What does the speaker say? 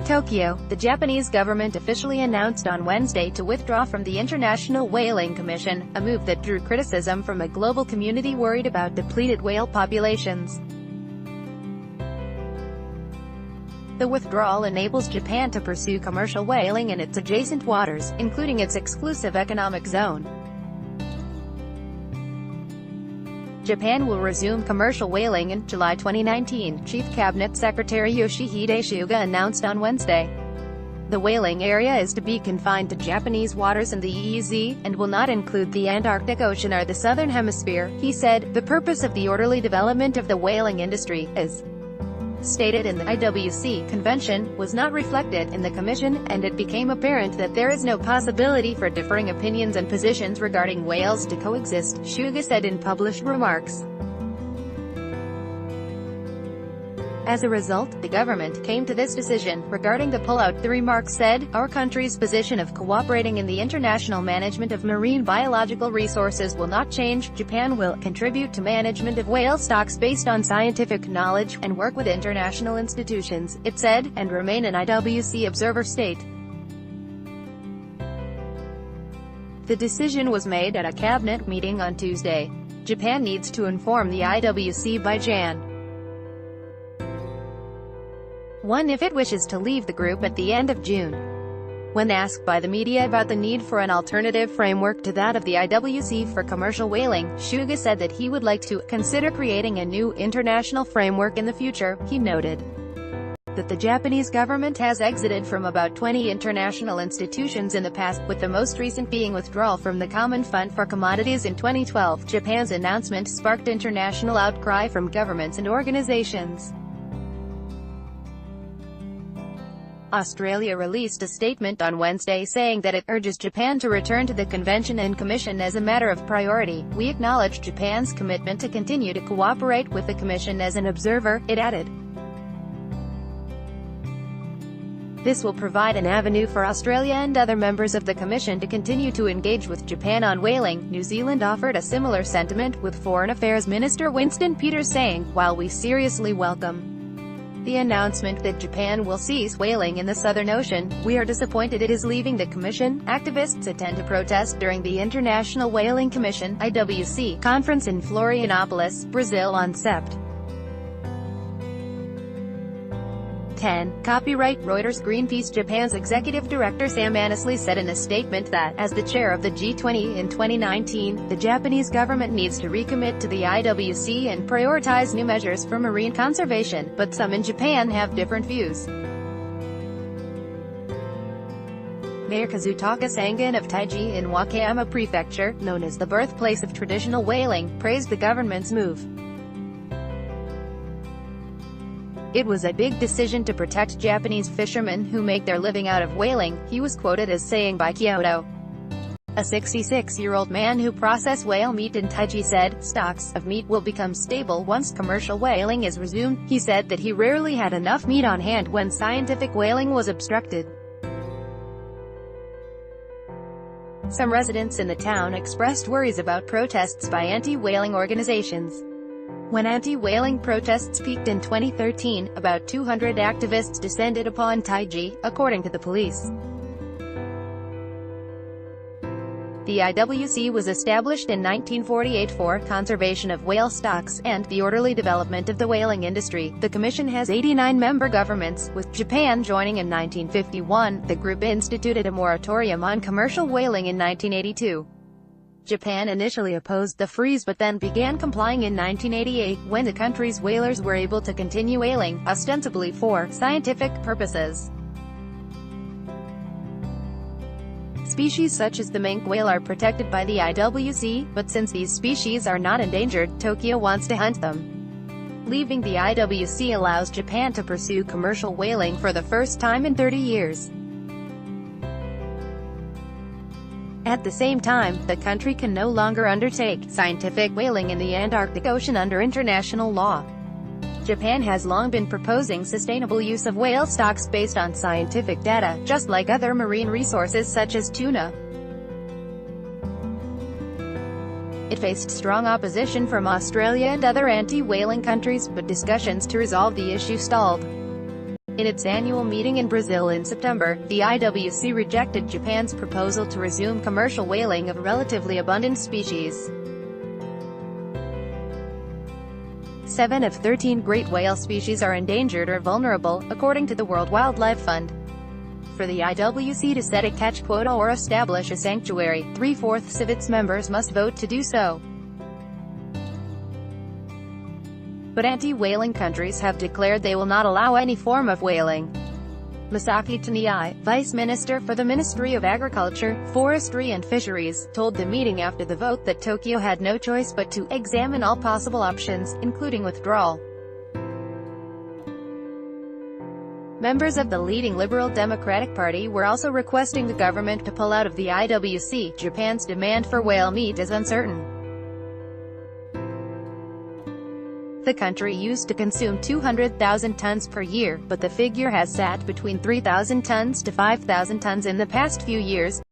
Tokyo, the Japanese government officially announced on Wednesday to withdraw from the International Whaling Commission, a move that drew criticism from a global community worried about depleted whale populations. The withdrawal enables Japan to pursue commercial whaling in its adjacent waters, including its exclusive economic zone. Japan will resume commercial whaling in July 2019, Chief Cabinet Secretary Yoshihide Suga announced on Wednesday. The whaling area is to be confined to Japanese waters in the EEZ, and will not include the Antarctic Ocean or the Southern Hemisphere, he said. The purpose of the orderly development of the whaling industry, as stated in the IWC convention, was not reflected in the Commission, and it became apparent that there is no possibility for differing opinions and positions regarding whales to coexist, Suga said in published remarks. As a result, the government came to this decision. Regarding the pullout, the remarks said, "Our country's position of cooperating in the international management of marine biological resources will not change. Japan will contribute to management of whale stocks based on scientific knowledge, and work with international institutions," it said, "and remain an IWC observer state." The decision was made at a cabinet meeting on Tuesday. Japan needs to inform the IWC by Jan. 1 if it wishes to leave the group at the end of June. When asked by the media about the need for an alternative framework to that of the IWC for commercial whaling, Suga said that he would like to consider creating a new international framework in the future. He noted that the Japanese government has exited from about 20 international institutions in the past, with the most recent being withdrawal from the Common Fund for Commodities in 2012. Japan's announcement sparked international outcry from governments and organizations. Australia released a statement on Wednesday saying that it urges Japan to return to the Convention and Commission as a matter of priority. "We acknowledge Japan's commitment to continue to cooperate with the Commission as an observer," it added. "This will provide an avenue for Australia and other members of the Commission to continue to engage with Japan on whaling." New Zealand offered a similar sentiment, with Foreign Affairs Minister Winston Peters saying, "While we seriously welcome the announcement that Japan will cease whaling in the Southern Ocean, we are disappointed it is leaving the Commission." Activists attend to protest during the International Whaling Commission (IWC) conference in Florianopolis, Brazil on Sept. 10. Copyright Reuters. Greenpeace. Japan's executive director Sam Annesley said in a statement that, as the chair of the G20 in 2019, the Japanese government needs to recommit to the IWC and prioritize new measures for marine conservation, but some in Japan have different views. Mayor Kazutaka Sangan of Taiji in Wakayama Prefecture, known as the birthplace of traditional whaling, praised the government's move. "It was a big decision to protect Japanese fishermen who make their living out of whaling," he was quoted as saying by Kyoto. A 66-year-old man who processed whale meat in Taiji said, "Stocks of meat will become stable once commercial whaling is resumed." He said that he rarely had enough meat on hand when scientific whaling was obstructed. Some residents in the town expressed worries about protests by anti-whaling organizations. When anti-whaling protests peaked in 2013, about 200 activists descended upon Taiji, according to the police. The IWC was established in 1948 for conservation of whale stocks and the orderly development of the whaling industry. The commission has 89 member governments, with Japan joining in 1951. The group instituted a moratorium on commercial whaling in 1982. Japan initially opposed the freeze but then began complying in 1988, when the country's whalers were able to continue whaling, ostensibly for scientific purposes. Species such as the minke whale are protected by the IWC, but since these species are not endangered, Tokyo wants to hunt them. Leaving the IWC allows Japan to pursue commercial whaling for the first time in 30 years. At the same time, the country can no longer undertake scientific whaling in the Antarctic Ocean under international law. Japan has long been proposing sustainable use of whale stocks based on scientific data, just like other marine resources such as tuna. It faced strong opposition from Australia and other anti-whaling countries, but discussions to resolve the issue stalled. In its annual meeting in Brazil in September, the IWC rejected Japan's proposal to resume commercial whaling of relatively abundant species. 7 of 13 great whale species are endangered or vulnerable, according to the World Wildlife Fund. For the IWC to set a catch quota or establish a sanctuary, 3/4 of its members must vote to do so. But anti-whaling countries have declared they will not allow any form of whaling. Masaki Taniai, Vice Minister for the Ministry of Agriculture, Forestry and Fisheries, told the meeting after the vote that Tokyo had no choice but to examine all possible options, including withdrawal. Members of the leading Liberal Democratic Party were also requesting the government to pull out of the IWC. Japan's demand for whale meat is uncertain. The country used to consume 200,000 tons per year, but the figure has sat between 3,000 tons to 5,000 tons in the past few years.